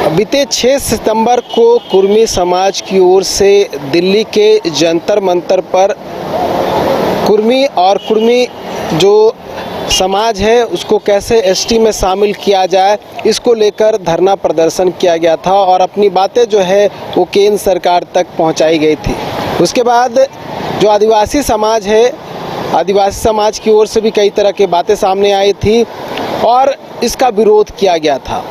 बीते 6 सितंबर को कुर्मी समाज की ओर से दिल्ली के जंतर मंतर पर कुर्मी और कुर्मी जो समाज है उसको कैसे एसटी में शामिल किया जाए, इसको लेकर धरना प्रदर्शन किया गया था और अपनी बातें जो है वो केंद्र सरकार तक पहुंचाई गई थी। उसके बाद जो आदिवासी समाज है, आदिवासी समाज की ओर से भी कई तरह की बातें सामने आई थी और इसका विरोध किया गया था।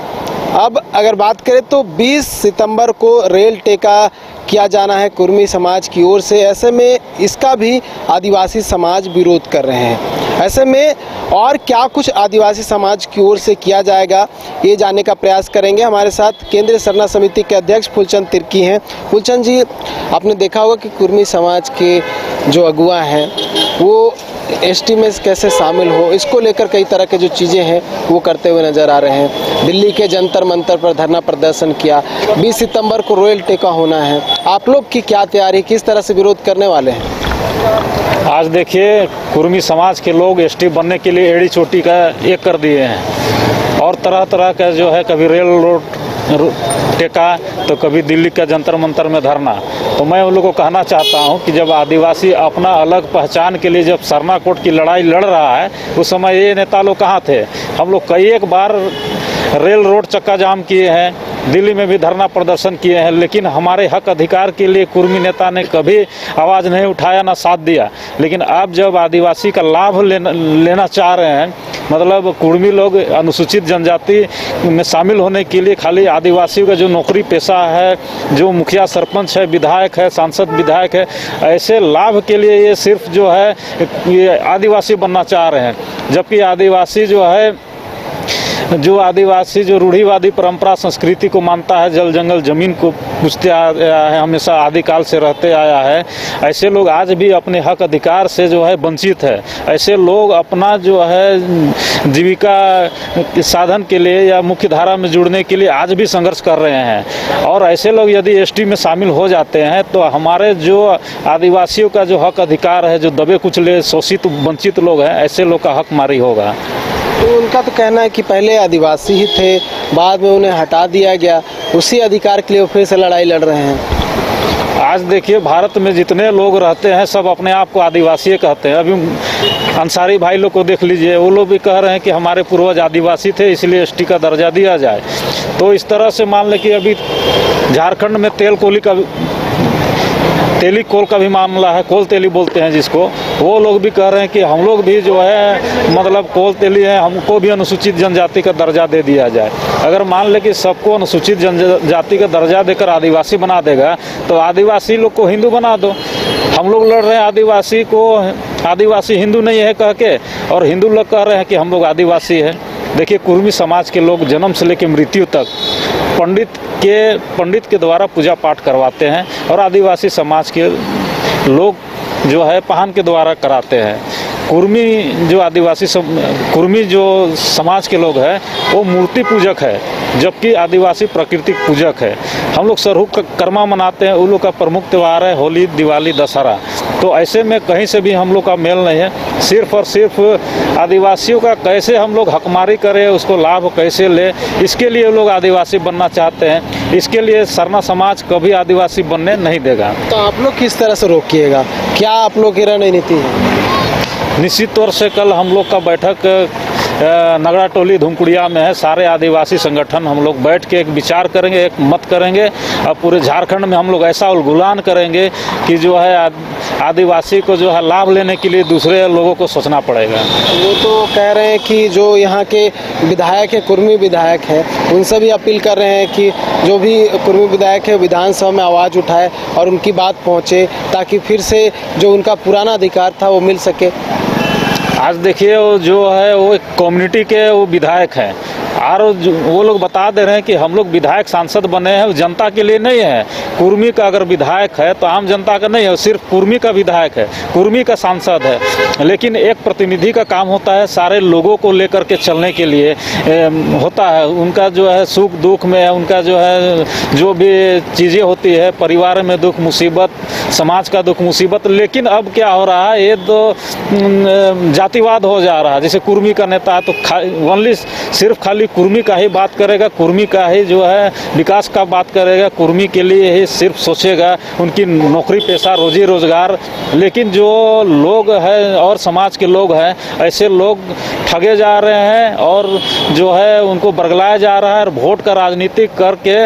अब अगर बात करें तो 20 सितंबर को रेल टेका किया जाना है कुर्मी समाज की ओर से। ऐसे में इसका भी आदिवासी समाज विरोध कर रहे हैं। ऐसे में और क्या कुछ आदिवासी समाज की ओर से किया जाएगा, ये जानने का प्रयास करेंगे। हमारे साथ केंद्रीय सरना समिति के अध्यक्ष फूलचंद तिर्की हैं। फूलचंद जी, आपने देखा होगा कि कुर्मी समाज के जो अगुआ हैं वो एसटी में कैसे शामिल हो, इसको लेकर कई तरह के जो चीज़ें हैं वो करते हुए नज़र आ रहे हैं। दिल्ली के जंतर मंतर पर धरना प्रदर्शन किया, 20 सितंबर को रेल टेका होना है। आप लोग की क्या तैयारी, किस तरह से विरोध करने वाले हैं? आज देखिए, कुर्मी समाज के लोग एसटी बनने के लिए एड़ी चोटी का एक कर दिए हैं और तरह तरह का जो है, कभी रेल रोड टेका तो कभी दिल्ली का जंतर मंतर में धरना। तो मैं उन लोगों को कहना चाहता हूं कि जब आदिवासी अपना अलग पहचान के लिए जब सरना कोट की लड़ाई लड़ रहा है, उस समय ये नेता लोग कहाँ थे? हम लोग कई एक बार रेल रोड चक्का जाम किए हैं, दिल्ली में भी धरना प्रदर्शन किए हैं, लेकिन हमारे हक अधिकार के लिए कुर्मी नेता ने कभी आवाज़ नहीं उठाया, ना साथ दिया। लेकिन अब जब आदिवासी का लाभ लेना चाह रहे हैं, मतलब कुर्मी लोग अनुसूचित जनजाति में शामिल होने के लिए खाली आदिवासियों का जो नौकरी पेशा है, जो मुखिया सरपंच है, विधायक है, सांसद विधायक है, ऐसे लाभ के लिए ये सिर्फ जो है ये आदिवासी बनना चाह रहे हैं। जबकि आदिवासी जो रूढ़िवादी परंपरा संस्कृति को मानता है, जल जंगल जमीन को पूछते आया है, हमेशा आदिकाल से रहते आया है, ऐसे लोग आज भी अपने हक अधिकार से जो है वंचित है। ऐसे लोग अपना जो है जीविका साधन के लिए या मुख्य धारा में जुड़ने के लिए आज भी संघर्ष कर रहे हैं। और ऐसे लोग यदि एसटी में शामिल हो जाते हैं तो हमारे जो आदिवासियों का जो हक अधिकार है, जो दबे कुचले शोषित वंचित लोग हैं, ऐसे लोग का हक मारी होगा। तो उनका तो कहना है कि पहले आदिवासी ही थे, बाद में उन्हें हटा दिया गया, उसी अधिकार के लिए वो फिर से लड़ाई लड़ रहे हैं। आज देखिए, भारत में जितने लोग रहते हैं सब अपने आप को आदिवासी कहते हैं। अभी अंसारी भाई लोग को देख लीजिए, वो लोग भी कह रहे हैं कि हमारे पूर्वज आदिवासी थे, इसलिए एसटी का दर्जा दिया जाए। तो इस तरह से मान लें कि अभी झारखंड में तेली कोल का भी मामला है, कोल तेली बोलते हैं जिसको, वो लोग भी कह रहे हैं कि हम लोग भी जो है मतलब कोल तेली हैं, हमको भी अनुसूचित जनजाति का दर्जा दे दिया जाए। अगर मान ले कि सबको अनुसूचित जनजाति का दर्जा देकर आदिवासी बना देगा तो आदिवासी लोग को हिंदू बना दो। हम लोग लड़ रहे हैं आदिवासी हिंदू नहीं है कह के, और हिंदू लोग कह रहे हैं कि हम लोग आदिवासी हैं। देखिए, कुर्मी समाज के लोग जन्म से लेकर मृत्यु तक पंडित के द्वारा पूजा पाठ करवाते हैं और आदिवासी समाज के लोग जो है पाहन के द्वारा कराते हैं। कुर्मी जो समाज के लोग हैं वो मूर्ति पूजक है, जबकि आदिवासी प्राकृतिक पूजक है। हम लोग सरहु कर्मा मनाते हैं, उन लोग का प्रमुख त्यौहार है होली, दिवाली, दशहरा। तो ऐसे में कहीं से भी हम लोग का मेल नहीं है। सिर्फ और सिर्फ आदिवासियों का कैसे हम लोग हकमारी करें, उसको लाभ कैसे ले, इसके लिए लोग आदिवासी बनना चाहते हैं। इसके लिए सरना समाज कभी आदिवासी बनने नहीं देगा। तो आप लोग किस तरह से रोकिएगा, क्या आप लोग की रणनीति है? निश्चित तौर से कल हम लोग का बैठक नगड़ा टोली धुमकुड़िया में है। सारे आदिवासी संगठन हम लोग बैठ के एक विचार करेंगे, एक मत करेंगे और पूरे झारखंड में हम लोग ऐसा उलगुलान करेंगे कि जो है आदिवासी को जो है लाभ लेने के लिए दूसरे लोगों को सोचना पड़ेगा। वो तो कह रहे हैं कि जो यहाँ के विधायक है, कुर्मी विधायक है, उनसे भी अपील कर रहे हैं कि जो भी कुर्मी विधायक है विधानसभा में आवाज़ उठाए और उनकी बात पहुँचे, ताकि फिर से जो उनका पुराना अधिकार था वो मिल सके। आज देखिए, वो जो है वो एक कम्युनिटी के वो विधायक हैं और वो लोग बता दे रहे हैं कि हम लोग विधायक सांसद बने हैं, जनता के लिए नहीं है। कुर्मी का अगर विधायक है तो आम जनता का नहीं है, सिर्फ कुर्मी का विधायक है, कुर्मी का सांसद है। लेकिन एक प्रतिनिधि का काम होता है सारे लोगों को लेकर के चलने के लिए होता है। उनका जो है सुख दुख में, उनका जो है जो भी चीज़ें होती है, परिवार में दुख मुसीबत, समाज का दुख मुसीबत। लेकिन अब क्या हो रहा है, ये तो जातिवाद हो जा रहा है। जैसे कुर्मी का नेता है तो सिर्फ खाली कुर्मी का ही बात करेगा, कुर्मी का ही जो है विकास का बात करेगा, कुर्मी के लिए ही सिर्फ सोचेगा, उनकी नौकरी पेशा रोजी रोजगार। लेकिन जो लोग हैं और समाज के लोग हैं, ऐसे लोग ठगे जा रहे हैं और जो है उनको बरगलाया जा रहा है। और वोट का राजनीति करके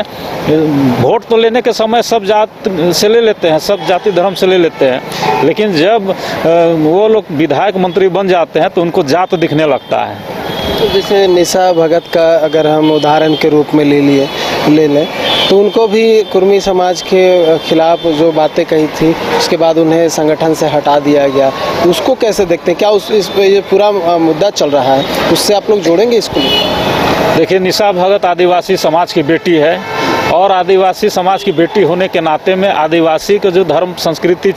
वोट तो लेने के समय सब जात से ले लेते हैं, सब जाति धर्म से ले लेते हैं, लेकिन जब वो लोग विधायक मंत्री बन जाते हैं तो उनको जात दिखने लगता है। तो जैसे निशा भगत का अगर हम उदाहरण के रूप में ले लें तो उनको भी कुर्मी समाज के खिलाफ जो बातें कही थी, उसके बाद उन्हें संगठन से हटा दिया गया, तो उसको कैसे देखते हैं? क्या इस पे ये पूरा मुद्दा चल रहा है, उससे आप लोग जोड़ेंगे इसको? देखिए, निशा भगत आदिवासी समाज की बेटी है और आदिवासी समाज की बेटी होने के नाते में आदिवासी के जो धर्म संस्कृति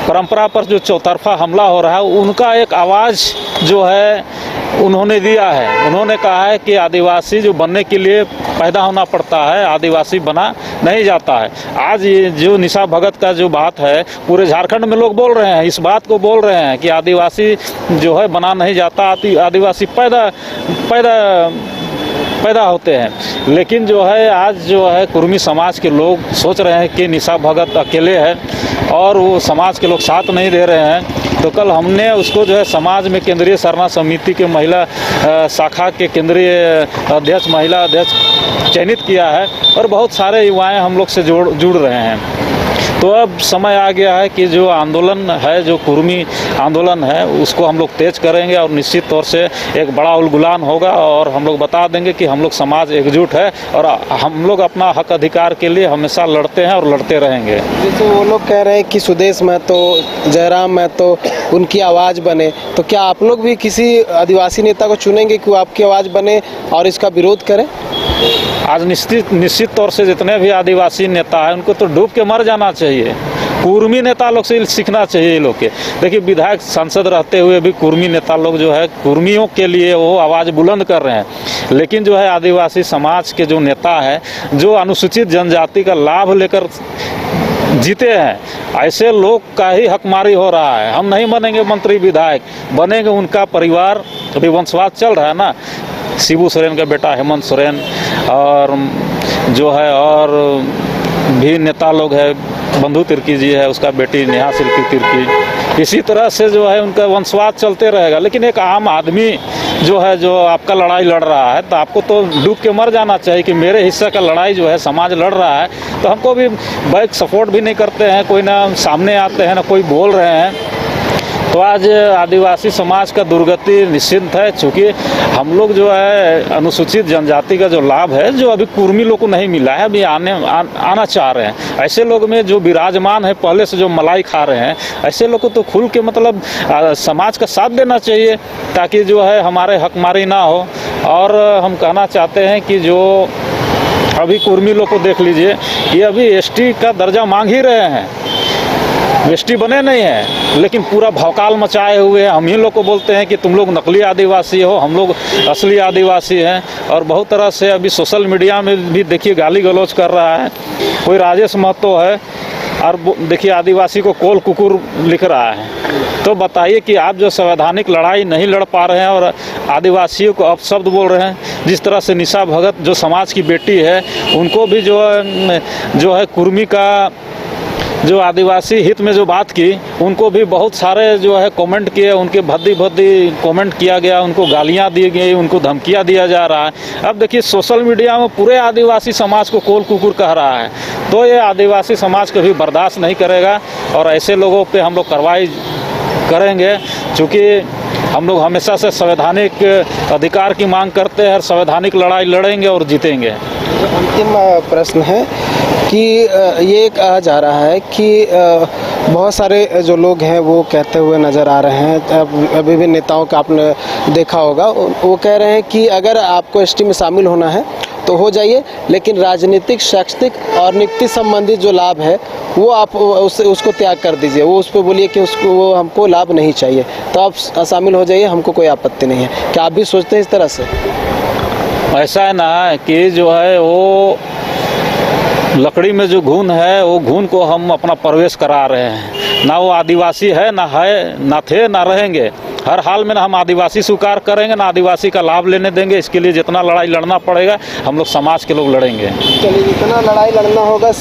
परंपरा पर जो चौतरफा हमला हो रहा है, उनका एक आवाज़ जो है उन्होंने दिया है। उन्होंने कहा है कि आदिवासी जो बनने के लिए पैदा होना पड़ता है, आदिवासी बना नहीं जाता है। आज ये जो निशा भगत का जो बात है, पूरे झारखंड में लोग बोल रहे हैं, इस बात को बोल रहे हैं कि आदिवासी जो है बना नहीं जाता, आदिवासी पैदा होते हैं। लेकिन जो है आज जो है कुर्मी समाज के लोग सोच रहे हैं कि निशा भगत अकेले है और वो समाज के लोग साथ नहीं दे रहे हैं। तो कल हमने उसको जो है समाज में केंद्रीय सरना समिति के महिला शाखा के केंद्रीय अध्यक्ष, महिला अध्यक्ष चयनित किया है और बहुत सारे युवाएं हम लोग से जुड़ रहे हैं। तो अब समय आ गया है कि जो आंदोलन है, जो कुर्मी आंदोलन है, उसको हम लोग तेज करेंगे और निश्चित तौर से एक बड़ा उलगुलान होगा और हम लोग बता देंगे कि हम लोग समाज एकजुट है और हम लोग अपना हक अधिकार के लिए हमेशा लड़ते हैं और लड़ते रहेंगे। जैसे वो लोग कह रहे हैं कि सुदेश महतो, जयराम महतो उनकी आवाज़ बने, तो क्या आप लोग भी किसी आदिवासी नेता को चुनेंगे कि वो आपकी आवाज़ बने और इसका विरोध करें? आज निश्चित तौर से जितने भी आदिवासी नेता हैं उनको तो डूब के मर जाना चाहिए। कुर्मी नेता लोग से सीखना चाहिए ये लोग के। देखिए, विधायक सांसद रहते हुए भी कुर्मी नेता लोग जो है कुर्मियों के लिए वो आवाज़ बुलंद कर रहे हैं, लेकिन जो है आदिवासी समाज के जो नेता हैं, जो अनुसूचित जनजाति का लाभ लेकर जीते हैं, ऐसे लोग का ही हकमारी हो रहा है। हम नहीं बनेंगे मंत्री विधायक, बनेंगे उनका परिवार। अभी वंशवाद चल रहा है ना, शिबू सोरेन का बेटा हेमंत सोरेन और जो है और भी नेता लोग है, बंधु तिर्की जी है, उसका बेटी नेहा शिल्पी तिर्की। इसी तरह से जो है उनका वंशवाद चलते रहेगा। लेकिन एक आम आदमी जो है, जो आपका लड़ाई लड़ रहा है, तो आपको तो डूब के मर जाना चाहिए कि मेरे हिस्से का लड़ाई जो है समाज लड़ रहा है, तो हमको भी बैक सपोर्ट भी नहीं करते हैं, कोई ना सामने आते हैं ना कोई बोल रहे हैं। तो आज आदिवासी समाज का दुर्गति निश्चित है, चूँकि हम लोग जो है अनुसूचित जनजाति का जो लाभ है, जो अभी कुर्मी लोग को नहीं मिला है, अभी आना चाह रहे हैं। ऐसे लोग में जो विराजमान है, पहले से जो मलाई खा रहे हैं, ऐसे लोग को तो खुल के मतलब समाज का साथ देना चाहिए, ताकि जो है हमारे हकमारी ना हो। और हम कहना चाहते हैं कि जो अभी कुर्मी लोग को देख लीजिए, ये अभी एसटी का दर्जा मांग ही रहे हैं, एसटी बने नहीं हैं, लेकिन पूरा भौकाल मचाए हुए हैं। हम ही लोग को बोलते हैं कि तुम लोग नकली आदिवासी हो, हम लोग असली आदिवासी हैं। और बहुत तरह से अभी सोशल मीडिया में भी देखिए गाली गलौज कर रहा है। कोई राजेश महतो है और देखिए आदिवासी को कोल कुकुर लिख रहा है। तो बताइए कि आप जो संवैधानिक लड़ाई नहीं लड़ पा रहे हैं और आदिवासियों को अपशब्द बोल रहे हैं। जिस तरह से निशा भगत जो समाज की बेटी है, उनको भी जो है कुर्मी का जो आदिवासी हित में जो बात की, उनको भी बहुत सारे जो है कमेंट किए, उनके भद्दी कमेंट किया गया, उनको गालियां दी गई, उनको धमकियां दिया जा रहा है। अब देखिए सोशल मीडिया में पूरे आदिवासी समाज को कोल कुकुर कह रहा है। तो ये आदिवासी समाज कभी बर्दाश्त नहीं करेगा और ऐसे लोगों पे हम लोग कार्रवाई करेंगे, क्योंकि हम लोग हमेशा से संवैधानिक अधिकार की मांग करते हैं और संवैधानिक लड़ाई लड़ेंगे और जीतेंगे। अंतिम प्रश्न है कि ये कहा जा रहा है कि बहुत सारे जो लोग हैं वो कहते हुए नज़र आ रहे हैं, विभिन्न नेताओं का आपने देखा होगा, वो कह रहे हैं कि अगर आपको एसटी में शामिल होना है तो हो जाइए, लेकिन राजनीतिक, शैक्षणिक और नियुक्ति संबंधित जो लाभ है वो आप उसको त्याग कर दीजिए। वो उस पर बोलिए कि वो हमको लाभ नहीं चाहिए, तो आप शामिल हो जाइए, हमको कोई आपत्ति नहीं है। क्या आप भी सोचते हैं इस तरह से? ऐसा है ना कि जो है वो लकड़ी में जो घुन है, वो घुन को हम अपना प्रवेश करा रहे हैं। ना वो आदिवासी है, ना थे, ना रहेंगे। हर हाल में ना हम आदिवासी स्वीकार करेंगे, ना आदिवासी का लाभ लेने देंगे। इसके लिए जितना लड़ाई लड़ना पड़ेगा हम लोग समाज के लोग लड़ेंगे। चलिए, जितना लड़ाई लड़ना होगा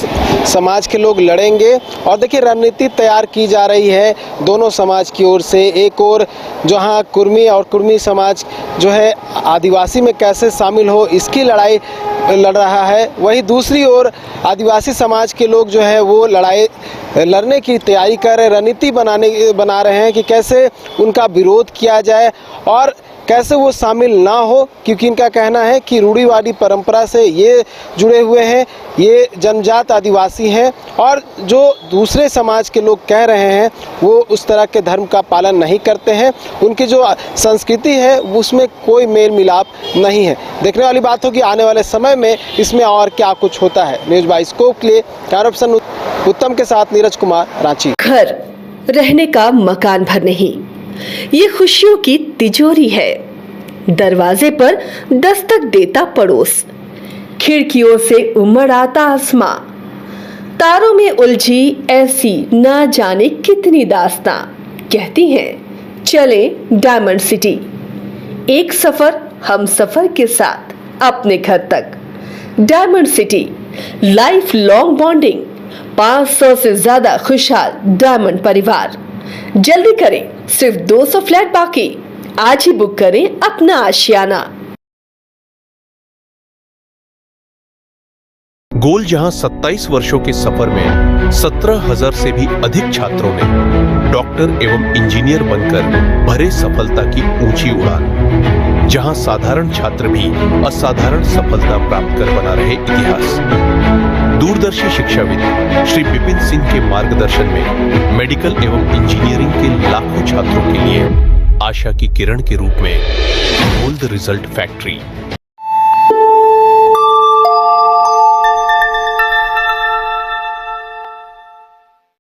समाज के लोग लड़ेंगे। और देखिए, रणनीति तैयार की जा रही है दोनों समाज की ओर से। एक और जहां कुर्मी और कुर्मी समाज जो है आदिवासी में कैसे शामिल हो, इसकी लड़ाई लड़ रहा है, वहीं दूसरी ओर आदिवासी समाज के लोग जो है वो लड़ाई लड़ने की तैयारी कर रहे, रणनीति बना रहे हैं कि कैसे उनका विरोध किया जाए और कैसे वो शामिल ना हो, क्योंकि इनका कहना है कि रूढ़िवादी परंपरा से ये जुड़े हुए हैं, ये जन्मजात आदिवासी हैं और जो दूसरे समाज के लोग कह रहे हैं वो उस तरह के धर्म का पालन नहीं करते हैं। उनकी जो संस्कृति है उसमें कोई मेल मिलाप नहीं है। देखने वाली बात होगी आने वाले समय में इसमें और क्या कुछ होता है। न्यूज़ बाय स्कोप के लिए कैमरा पर्सन उत्तम के साथ नीरज कुमार, रांची। घर रहने का मकान भर नहीं, ये खुशियों की तिजोरी है। दरवाजे पर दस्तक देता पड़ोस, खिड़कियों से उमड़ आता आसमां, तारों में उलझी ऐसी ना जाने कितनी दास्तां। कहती हैं चले डायमंड सिटी, एक सफर हम सफर के साथ अपने घर तक। Diamond city, life long bonding, 500 से ज्यादा खुशहाल डायमंड परिवार। जल्दी करें, सिर्फ 200 फ्लैट बाकी। आज ही बुक करें अपना आशियाना। गोल जहां 27 वर्षों के सफर में 17,000 से भी अधिक छात्रों ने डॉक्टर एवं इंजीनियर बनकर भरे सफलता की ऊंची उड़ान। जहां साधारण छात्र भी असाधारण सफलता प्राप्त कर बना रहे इतिहास। दूरदर्शी शिक्षाविद श्री विपिन सिंह के मार्गदर्शन में मेडिकल एवं इंजीनियरिंग के लाखों छात्रों के लिए आशा की किरण के रूप में गोल्ड रिजल्ट फैक्ट्री